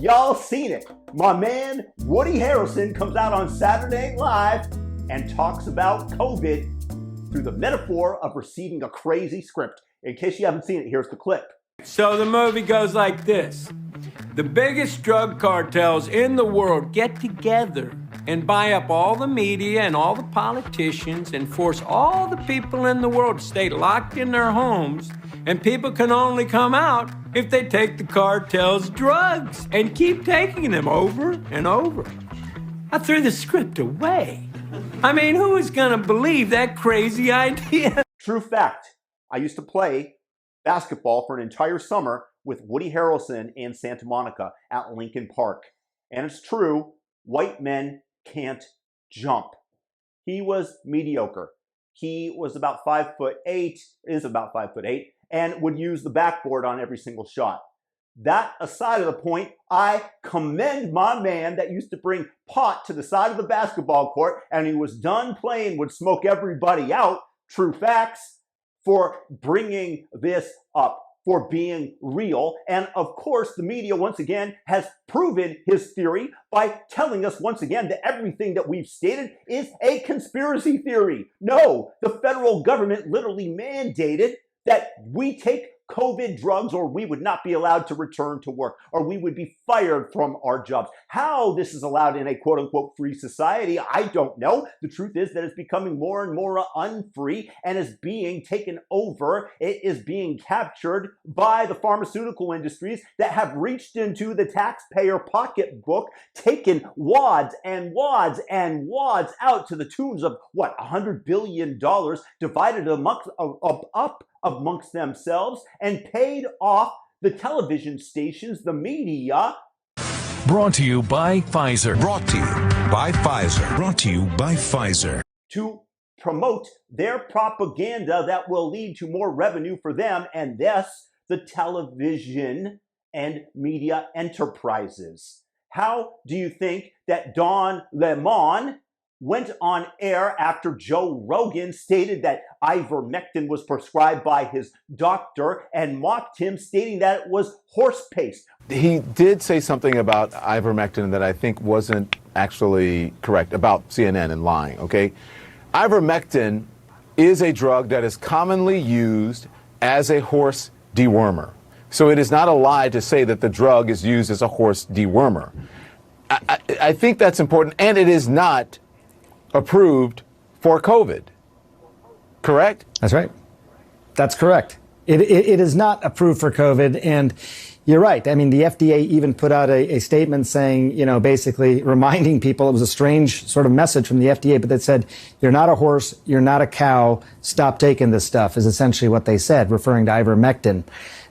y'all seen it. My man, Woody Harrelson, comes out on Saturday Night Live and talks about COVID through the metaphor of receiving a crazy script. In case you haven't seen it, here's the clip. So the movie goes like this. The biggest drug cartels in the world get together and buy up all the media and all the politicians and force all the people in the world to stay locked in their homes, and people can only come out if they take the cartel's drugs and keep taking them over and over. I threw the script away. I mean, who is gonna believe that crazy idea? True fact. I used to play basketball for an entire summer with Woody Harrelson in Santa Monica at Lincoln Park. And it's true, white men can't jump. He was mediocre. He was about 5'8", is about 5'8", and would use the backboard on every single shot. That aside of the point, I commend my man that used to bring pot to the side of the basketball court, and he was done playing, would smoke everybody out, true facts, for bringing this up, for being real. And of course, the media once again has proven his theory by telling us once again that everything that we've stated is a conspiracy theory. No, the federal government literally mandated that we take COVID drugs or we would not be allowed to return to work, or we would be fired from our jobs. How this is allowed in a quote-unquote free society, I don't know. The truth is that it's becoming more and more unfree and is being taken over. It is being captured by the pharmaceutical industries that have reached into the taxpayer pocketbook, taken wads and wads and wads out to the tunes of, what, $100 billion divided amongst themselves and paid off the television stations, the media. Brought to you by Pfizer. Brought to you by Pfizer. Brought to you by Pfizer. To promote their propaganda that will lead to more revenue for them and thus the television and media enterprises. How do you think that Don Lemon went on air after Joe Rogan stated that ivermectin was prescribed by his doctor and mocked him, stating that it was horse paste? He did say something about ivermectin that I think wasn't actually correct about CNN and lying, okay? Ivermectin is a drug that is commonly used as a horse dewormer. So it is not a lie to say that the drug is used as a horse dewormer. I think that's important, and it is not approved for COVID, correct? That's right. That's correct. It is not approved for COVID, and you're right. I mean, the FDA even put out a statement saying, you know, basically reminding people, it was a strange sort of message from the FDA, but they said, you're not a horse, you're not a cow, stop taking this stuff, is essentially what they said, referring to ivermectin.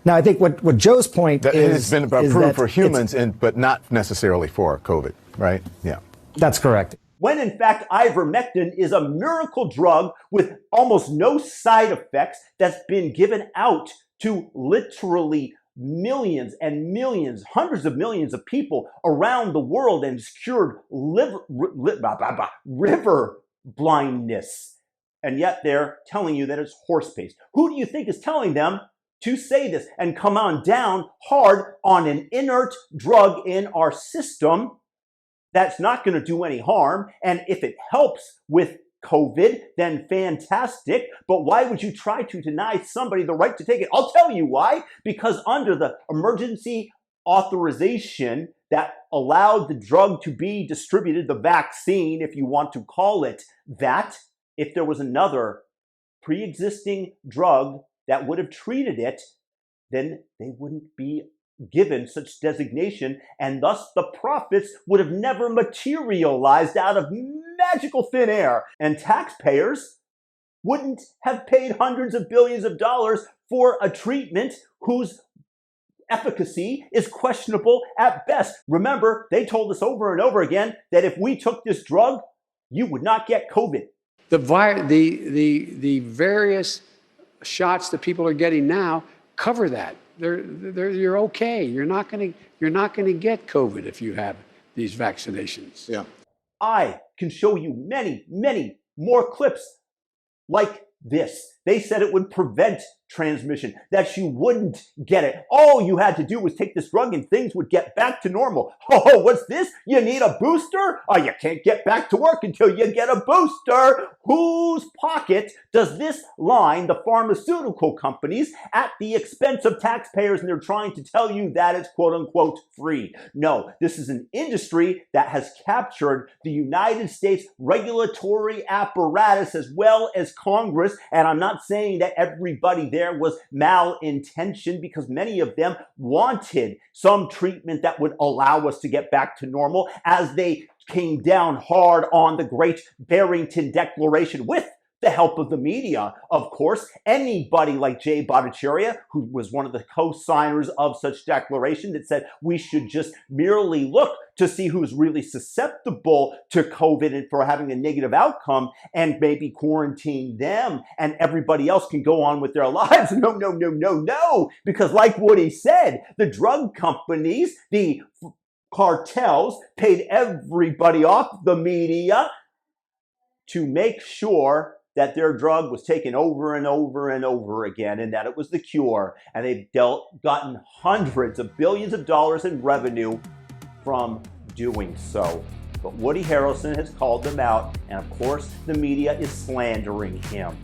Now, I think what Joe's point is... It's been approved for humans, but not necessarily for COVID, right? Yeah. That's correct. When in fact ivermectin is a miracle drug with almost no side effects that's been given out to literally millions and millions, hundreds of millions of people around the world and has cured river blindness. And yet they're telling you that it's horse paste. Who do you think is telling them to say this and come on down hard on an inert drug in our system that's not going to do any harm? And if it helps with COVID, then fantastic. But why would you try to deny somebody the right to take it? I'll tell you why. Because under the emergency authorization that allowed the drug to be distributed, the vaccine, if you want to call it that, if there was another pre-existing drug that would have treated it, then they wouldn't be given such designation, and thus the profits would have never materialized out of magical thin air, and taxpayers wouldn't have paid hundreds of billions of dollars for a treatment whose efficacy is questionable at best. Remember, they told us over and over again that if we took this drug, you would not get COVID. The various shots that people are getting now cover that. You're okay. You're not going to get COVID if you have these vaccinations. Yeah. I can show you many, many more clips like this They said it would prevent transmission, that you wouldn't get it. All you had to do was take this drug and things would get back to normal. Oh, what's this? You need a booster? Oh, you can't get back to work until you get a booster. Whose pocket does this line the pharmaceutical companies at the expense of taxpayers, and they're trying to tell you that it's quote unquote free? No, this is an industry that has captured the United States regulatory apparatus as well as Congress, and I'm not saying that everybody there was malintentioned, because many of them wanted some treatment that would allow us to get back to normal, as they came down hard on the Great Barrington Declaration with the help of the media, of course. Anybody like Jay Bhattacharya, who was one of the co-signers of such declaration, that said we should just merely look to see who's really susceptible to COVID and for having a negative outcome and maybe quarantine them and everybody else can go on with their lives. No, no, no, no, no. Because like Woody said, the drug companies, the cartels paid everybody off, the media, to make sure that their drug was taken over and over and over again, and that it was the cure. And they've gotten hundreds of billions of dollars in revenue from doing so. But Woody Harrelson has called them out, and of course, the media is slandering him.